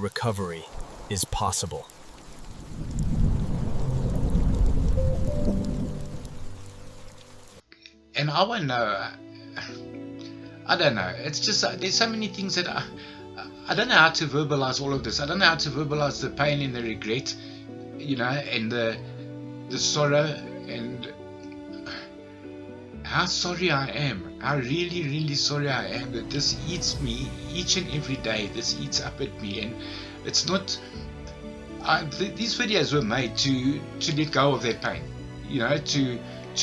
recovery is possible. And I want to know, I don't know, it's just there's so many things that I don't know how to verbalize all of this. I don't know how to verbalize the pain and the regret, and the sorrow, and how sorry I am, how really, really sorry I am that this eats me each and every day. This eats up at me, and it's not. These videos were made to let go of that pain, to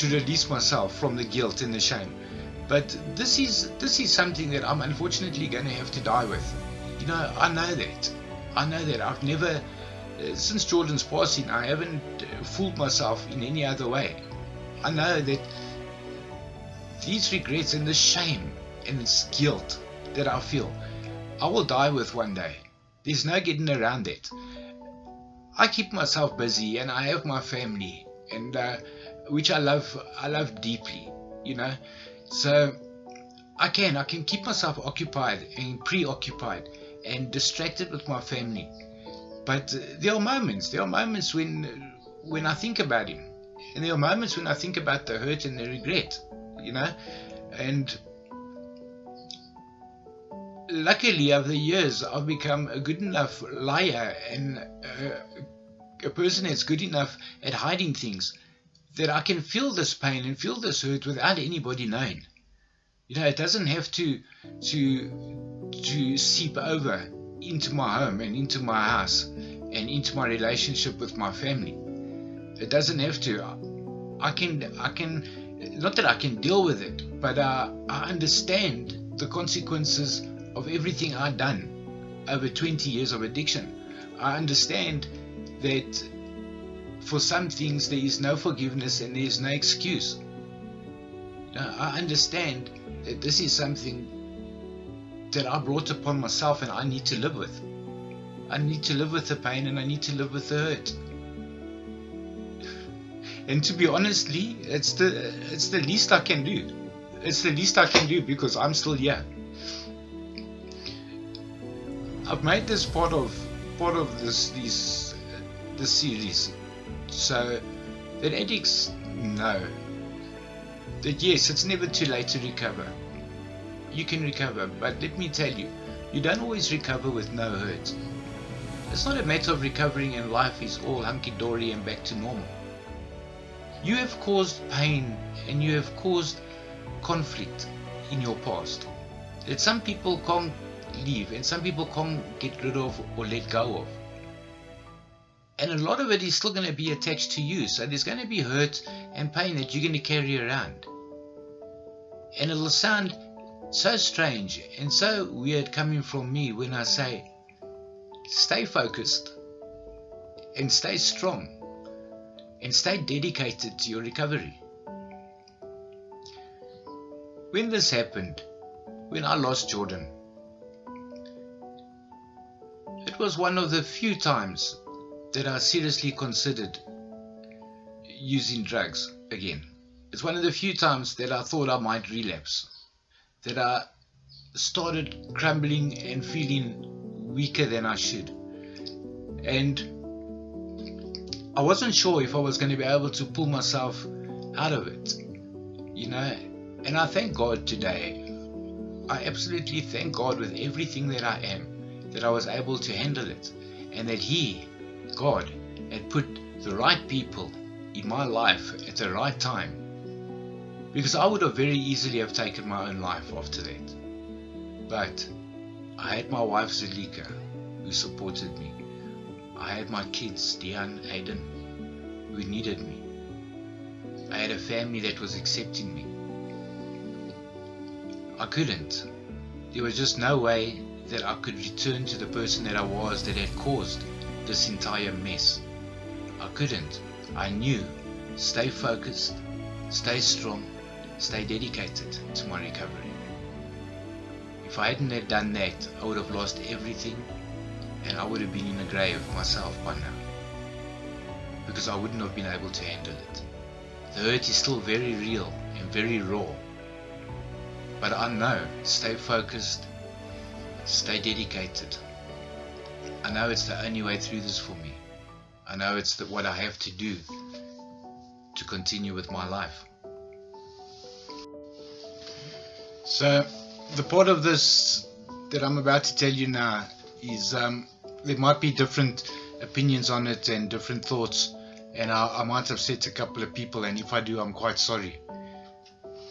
release myself from the guilt and the shame. But this is something that I'm unfortunately going to have to die with. I know that. I've never, since Jordan's passing, I haven't fooled myself in any other way. I know that these regrets and this shame and this guilt that I feel, I will die with one day. There's no getting around that. I keep myself busy, and I have my family, and which I love deeply, So I can keep myself occupied and preoccupied and distracted with my family. But there are moments when I think about him, and there are moments when I think about the hurt and the regret, and luckily over the years I've become a good enough liar and a person that's good enough at hiding things that I can feel this pain and feel this hurt without anybody knowing. It doesn't have to seep over into my home and into my house and into my relationship with my family. It doesn't have to. I can not that I can deal with it, but I understand the consequences of everything I've done over 20 years of addiction. I understand that for some things there is no forgiveness and there is no excuse. I understand that this is something that I brought upon myself and I need to live with. I need to live with the pain, and I need to live with the hurt. And to be honestly, it's the least I can do. It's the least I can do because I'm still here. I've made this part of this series so that addicts know that yes, it's never too late to recover. You can recover, but let me tell you, you don't always recover with no hurt. It's not a matter of recovering and life is all hunky-dory and back to normal. You have caused pain and you have caused conflict in your past that some people can't leave and some people can't get rid of or let go of. And a lot of it is still going to be attached to you. So there's going to be hurt and pain that you're going to carry around. And it'll sound so strange and so weird coming from me when I say, stay focused and stay strong and stay dedicated to your recovery. When this happened, when I lost Jordan, it was one of the few times that I seriously considered using drugs again. It's one of the few times that I thought I might relapse, that I started crumbling and feeling weaker than I should. And I wasn't sure if I was going to be able to pull myself out of it, and I thank God today. I absolutely thank God with everything that I am, that I was able to handle it, and that God, had put the right people in my life at the right time, because I would have very easily have taken my own life after that. But I had my wife Zulika, who supported me. I had my kids, Diane, Aiden, who needed me. I had a family that was accepting me. I couldn't. There was just no way that I could return to the person that I was that had caused this entire mess. I couldn't. I knew. Stay focused, stay strong, stay dedicated to my recovery. If I hadn't have done that, I would have lost everything and I would have been in the grave myself by now, because I wouldn't have been able to handle it. The hurt is still very real and very raw, but I know, stay focused, stay dedicated. I know it's the only way through this for me. I know it's what I have to do to continue with my life. So the part of this that I'm about to tell you now is there might be different opinions on it and different thoughts, and I might upset a couple of people, and if I do, I'm quite sorry.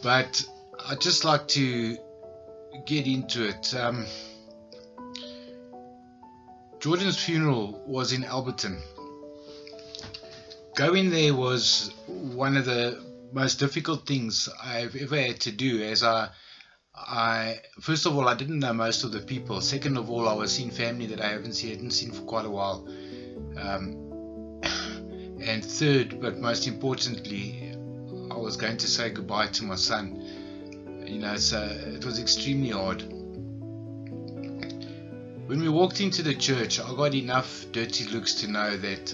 But I'd just like to get into it. Jordan's funeral was in Alberton. Going there was one of the most difficult things I've ever had to do, as I first of all, I didn't know most of the people. Second of all, I was seeing family that I hadn't seen for quite a while. And third, but most importantly, I was going to say goodbye to my son. So it was extremely hard. When we walked into the church, I got enough dirty looks to know that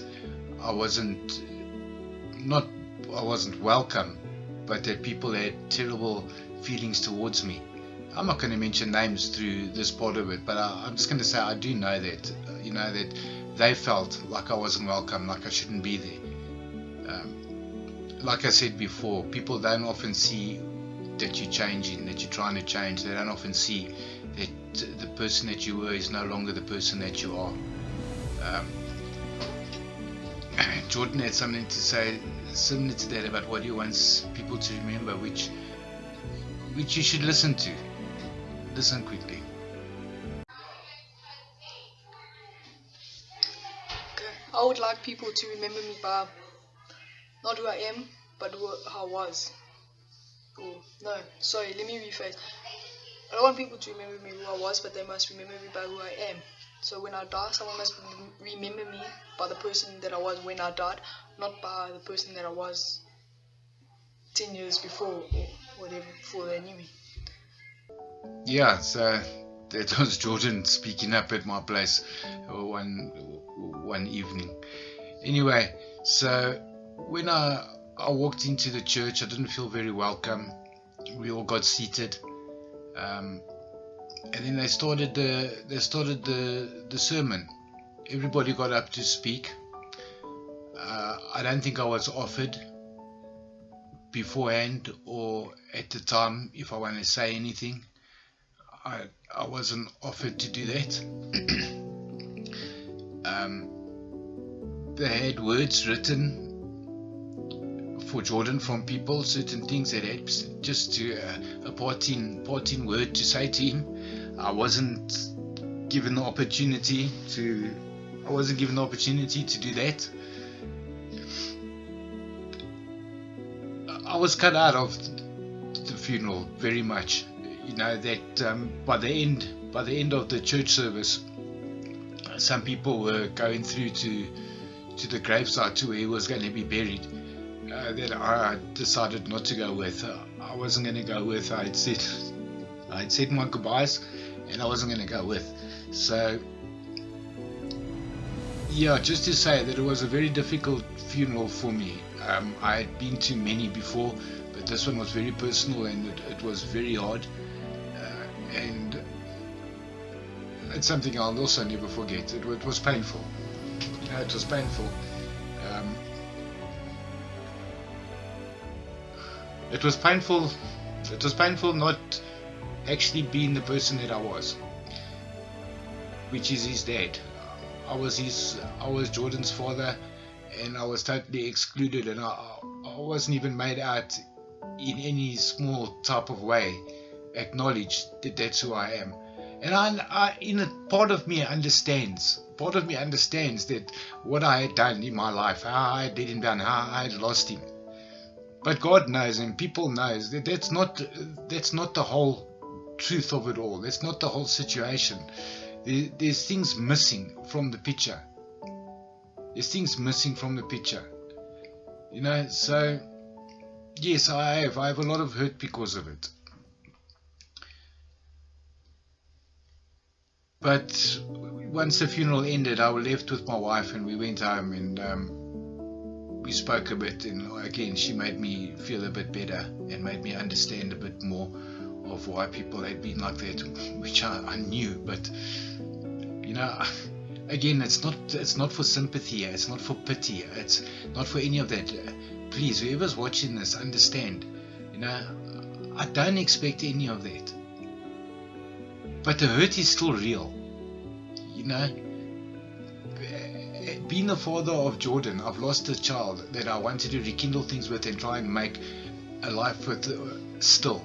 I wasn't welcome, but that people had terrible feelings towards me. I'm not going to mention names through this part of it, but I'm just going to say I do know that, that they felt like I wasn't welcome, like I shouldn't be there. Like I said before, people don't often see that you're changing, that you're trying to change. They don't often see that the person that you were is no longer the person that you are. Jordan had something to say similar to that about what he wants people to remember, which you should listen to. Listen quickly. Okay. I would like people to remember me by not who I am, but who I was. Oh, no, sorry, let me rephrase. I don't want people to remember me who I was, but they must remember me by who I am. So when I die, someone must remember me by the person that I was when I died, not by the person that I was 10 years before or whatever, before they knew me. Yeah, so that was Jordan speaking up at my place one evening. Anyway, so when I walked into the church, I didn't feel very welcome. We all got seated, and then they started the sermon. Everybody got up to speak. I don't think I was offered beforehand or at the time if I want to say anything. I wasn't offered to do that. They had words written for Jordan from people, certain things that had just to a parting word to say to him. I wasn't given the opportunity to do that. I was cut out of the funeral very much. That by the end of the church service, some people were going through to the gravesite to where he was going to be buried. That I decided not to go with. I wasn't going to go with. I had said my goodbyes, and I wasn't going to go with. So yeah, just to say that it was a very difficult funeral for me. I had been to many before, but this one was very personal, and it was very hard. And it's something I'll also never forget. It was painful. It was painful. It was painful. It was painful not actually being the person that I was, which is his dad. I was Jordan's father, and I was totally excluded, and I wasn't even made out in any small type of way acknowledged that that's who I am. And part of me understands that what I had done in my life, how I had let him down, how I had lost him. But God knows, and people knows that that's not the whole truth of it all. That's not the whole situation. There's things missing from the picture. So yes, I have a lot of hurt because of it. But once the funeral ended, I was left with my wife, and we went home, and we spoke a bit, and again she made me feel a bit better and made me understand a bit more of why people had been like that, which I knew, but again, it's not for sympathy, it's not for pity, it's not for any of that. Please, whoever's watching this, understand, I don't expect any of that. But the hurt is still real. Being the father of Jordan, I've lost a child that I wanted to rekindle things with and try and make a life with still,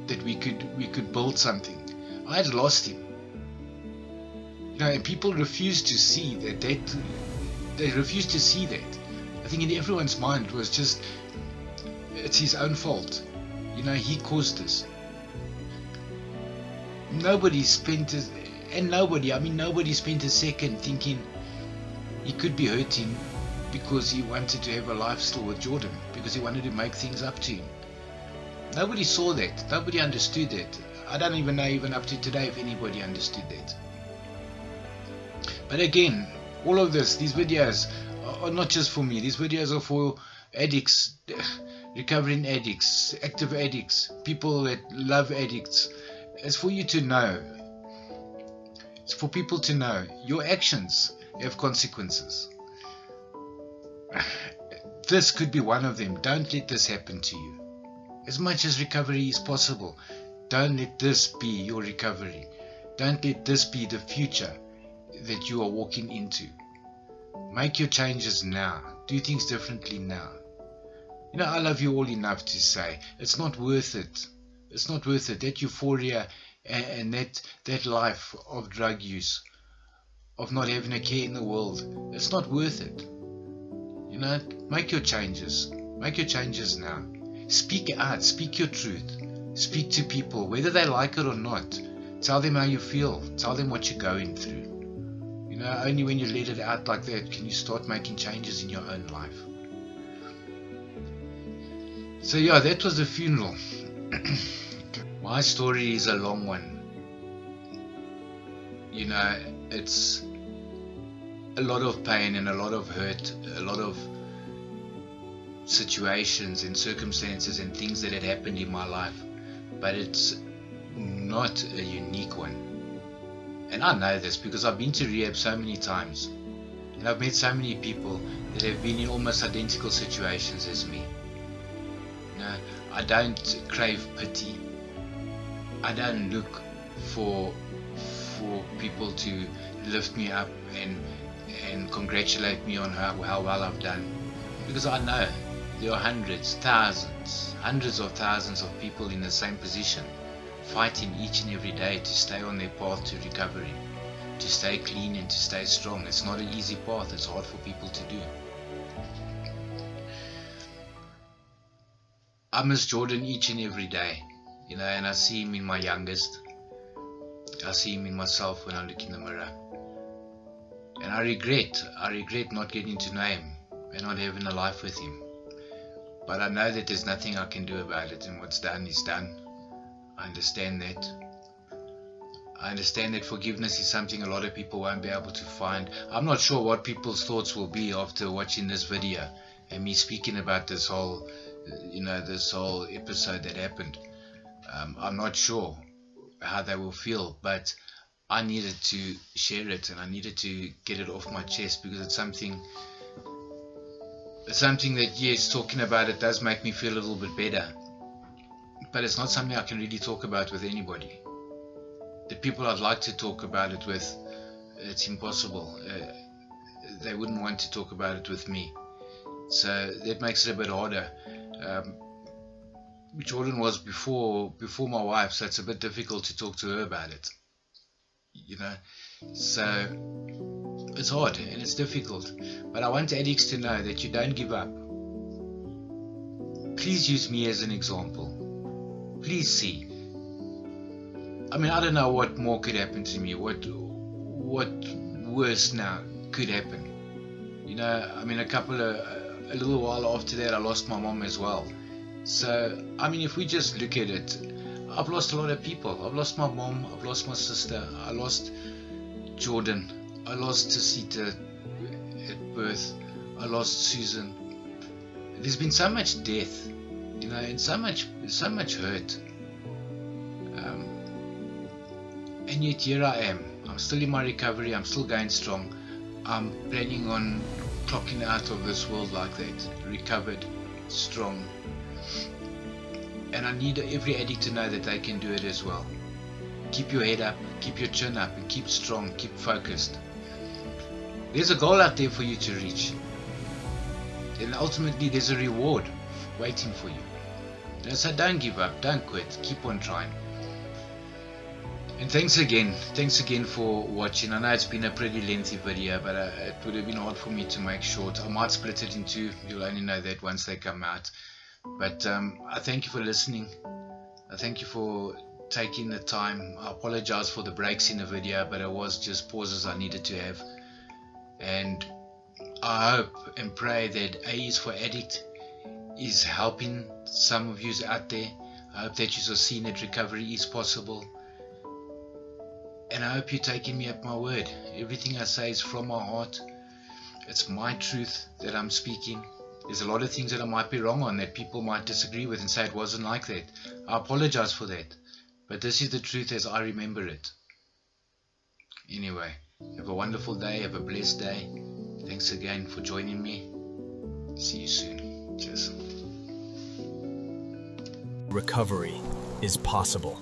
that we could build something. I had lost him. And people refuse to see that. They refuse to see that. I think in everyone's mind it was just, it's his own fault. He caused this. Nobody spent a second thinking he could be hurting because he wanted to have a life still with Jordan, because he wanted to make things up to him. Nobody saw that. Nobody understood that. I don't even know, even up to today, if anybody understood that. But again, all of this, these videos are not just for me. These videos are for addicts, recovering addicts, active addicts, people that love addicts. It's for you to know. It's for people to know your actions have consequences. This could be one of them. Don't let this happen to you. As much as recovery is possible, don't let this be your recovery. Don't let this be the future that you are walking into. Make your changes now. Do things differently now. I love you all enough to say it's not worth it. It's not worth it. That euphoria and that life of drug use, of not having a care in the world, it's not worth it. Make your changes. Make your changes now. Speak out. Speak your truth. Speak to people, whether they like it or not. Tell them how you feel. Tell them what you're going through. Only when you let it out like that can you start making changes in your own life. So yeah, that was the funeral. My story is a long one. It's a lot of pain and a lot of hurt, a lot of situations and circumstances and things that had happened in my life. But it's not a unique one. And I know this because I've been to rehab so many times. And I've met so many people that have been in almost identical situations as me. I don't crave pity. I don't look for people to lift me up and congratulate me on how well I've done. Because I know there are hundreds of thousands of people in the same position, fighting each and every day to stay on their path to recovery, to stay clean and to stay strong. It's not an easy path. It's hard for people to do. I miss Jordan each and every day, and I see him in my youngest. I see him in myself when I look in the mirror. And I regret not getting to know him and not having a life with him. But I know that there's nothing I can do about it, and what's done is done. I understand that. I understand that forgiveness is something a lot of people won't be able to find. I'm not sure what people's thoughts will be after watching this video and me speaking about this whole episode that happened. I'm not sure how they will feel, but I needed to share it and I needed to get it off my chest because it's something that, yes, talking about it does make me feel a little bit better, but it's not something I can really talk about with anybody. The people I'd like to talk about it with, it's impossible. They wouldn't want to talk about it with me, so that makes it a bit harder. Jordan was before my wife, so it's a bit difficult to talk to her about it, so it's hard and it's difficult. But I want addicts to know that you don't give up. Please use me as an example. Please see. I don't know what more could happen to me, what worse now could happen. A little while after that I lost my mom as well. So, if we just look at it, I've lost a lot of people. I've lost my mom, I've lost my sister, I lost Jordan, I lost Tasita at birth, I lost Susan. There's been so much death, and so much hurt. And yet here I am. I'm still in my recovery. I'm still going strong. I'm planning on clocking out of this world like that, recovered, strong. And I need every addict to know that they can do it as well. Keep your head up, keep your chin up, and keep strong, keep focused. There's a goal out there for you to reach. And ultimately there's a reward waiting for you. So don't give up, don't quit, keep on trying. And thanks again for watching. I know it's been a pretty lengthy video, but it would have been hard for me to make short. I might split it in two, you'll only know that once they come out. But I thank you for listening. I thank you for taking the time. I apologize for the breaks in the video, but it was just pauses I needed to have. And I hope and pray that A is for Addict is helping some of you out there. I hope that you are seeing that recovery is possible. And I hope you're taking me at my word. Everything I say is from my heart. It's my truth that I'm speaking. There's a lot of things that I might be wrong on, that people might disagree with and say it wasn't like that. I apologize for that. But this is the truth as I remember it. Anyway, have a wonderful day. Have a blessed day. Thanks again for joining me. See you soon. Cheers. Recovery is possible.